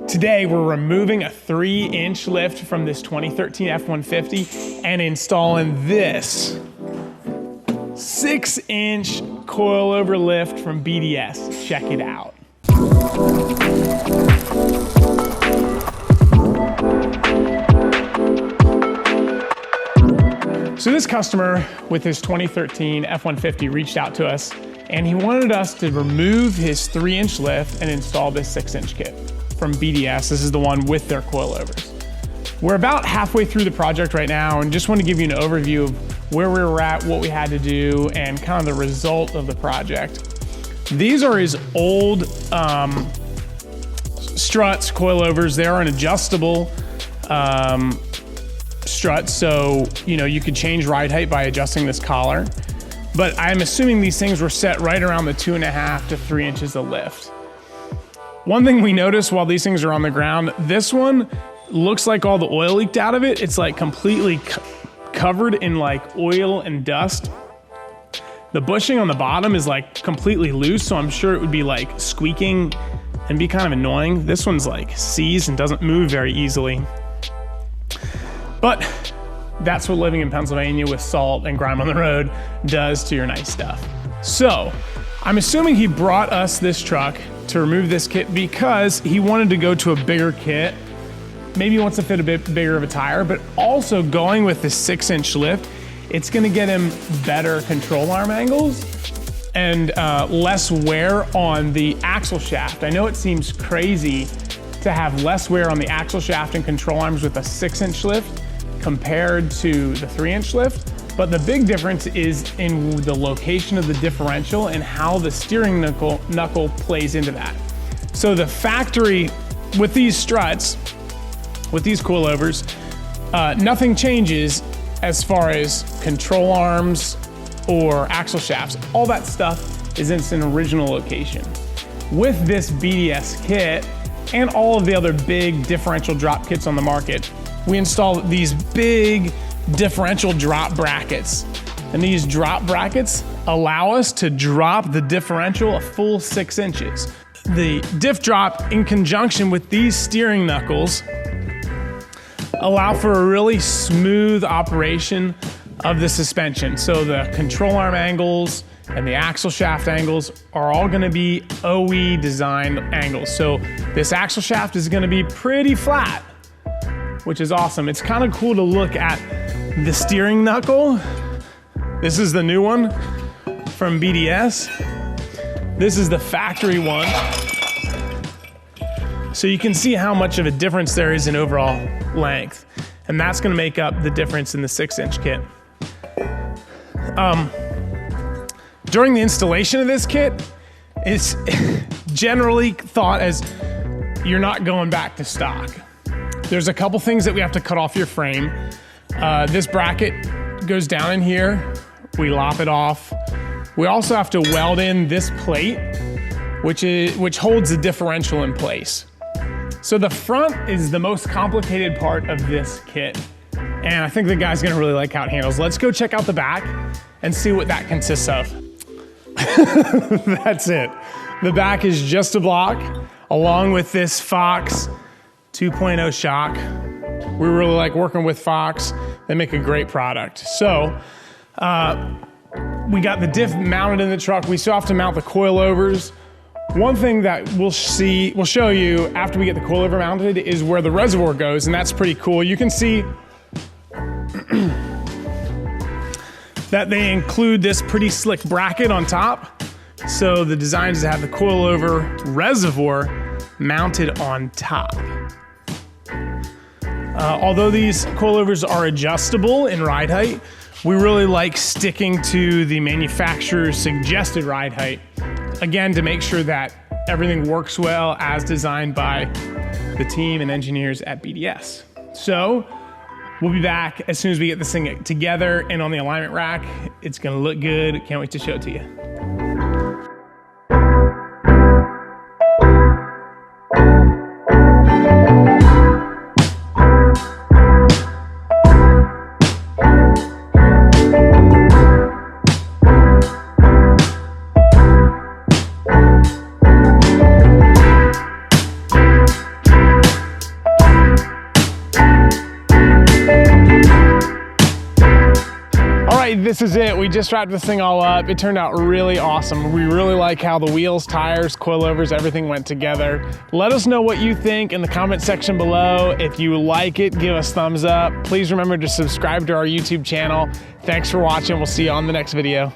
Today, we're removing a 3-inch lift from this 2013 F-150 and installing this 6-inch coilover lift from BDS. Check it out. So this customer with his 2013 F-150 reached out to us and he wanted us to remove his 3-inch lift and install this 6-inch kit from BDS. This is the one with their coilovers. We're about halfway through the project right now and just want to give you an overview of where we were at, what we had to do, and kind of the result of the project. These are his old struts, coilovers. They are an adjustable strut, so you could change ride height by adjusting this collar. But I'm assuming these things were set right around the 2.5 to 3 inches of lift. One thing we noticed while these things are on the ground, this one looks like all the oil leaked out of it. It's like completely covered in like oil and dust. The bushing on the bottom is like completely loose, so I'm sure it would be like squeaking and be kind of annoying. This one's like seized and doesn't move very easily. But that's what living in Pennsylvania with salt and grime on the road does to your nice stuff. So I'm assuming he brought us this truck to remove this kit because he wanted to go to a bigger kit. Maybe he wants to fit a bit bigger of a tire, but also going with the 6-inch lift, it's gonna get him better control arm angles and less wear on the axle shaft. I know it seems crazy to have less wear on the axle shaft and control arms with a 6-inch lift compared to the 3-inch lift, but the big difference is in the location of the differential and how the steering knuckle plays into that. So the factory, with these struts, with these coilovers, nothing changes as far as control arms or axle shafts. All that stuff is in its original location. With this BDS kit and all of the other big differential drop kits on the market, we install these big differential drop brackets. And these drop brackets allow us to drop the differential a full 6 inches. The diff drop in conjunction with these steering knuckles allow for a really smooth operation of the suspension. So the control arm angles and the axle shaft angles are all gonna be OE designed angles. So this axle shaft is gonna be pretty flat, which is awesome. It's kind of cool to look at the steering knuckle. This is the new one from BDS. This is the factory one. So you can see how much of a difference there is in overall length. And that's gonna make up the difference in the 6-inch kit. During the installation of this kit, it's generally thought as you're not going back to stock. There's a couple things that we have to cut off your frame. This bracket goes down in here. We lop it off. We also have to weld in this plate, which holds the differential in place. So the front is the most complicated part of this kit. And I think the guy's gonna really like how it handles. Let's go check out the back and see what that consists of. That's it. The back is just a block along with this Fox 2.0 shock. We really like working with Fox. They make a great product. So we got the diff mounted in the truck. We still have to mount the coilovers. One thing that we'll show you after we get the coilover mounted is where the reservoir goes, and that's pretty cool. You can see that they include this pretty slick bracket on top. So the design is to have the coilover reservoir mounted on top. Although these coilovers are adjustable in ride height, we really like sticking to the manufacturer's suggested ride height. Again, to make sure that everything works well as designed by the team and engineers at BDS. So we'll be back as soon as we get this thing together and on the alignment rack. It's gonna look good. Can't wait to show it to you. right, this is it. We just wrapped this thing all up. It turned out really awesome. We really like how the wheels, tires, coilovers, everything went together. Let us know what you think in the comment section below. If you like it, give us thumbs up. Please remember to subscribe to our YouTube channel. Thanks for watching. We'll see you on the next video.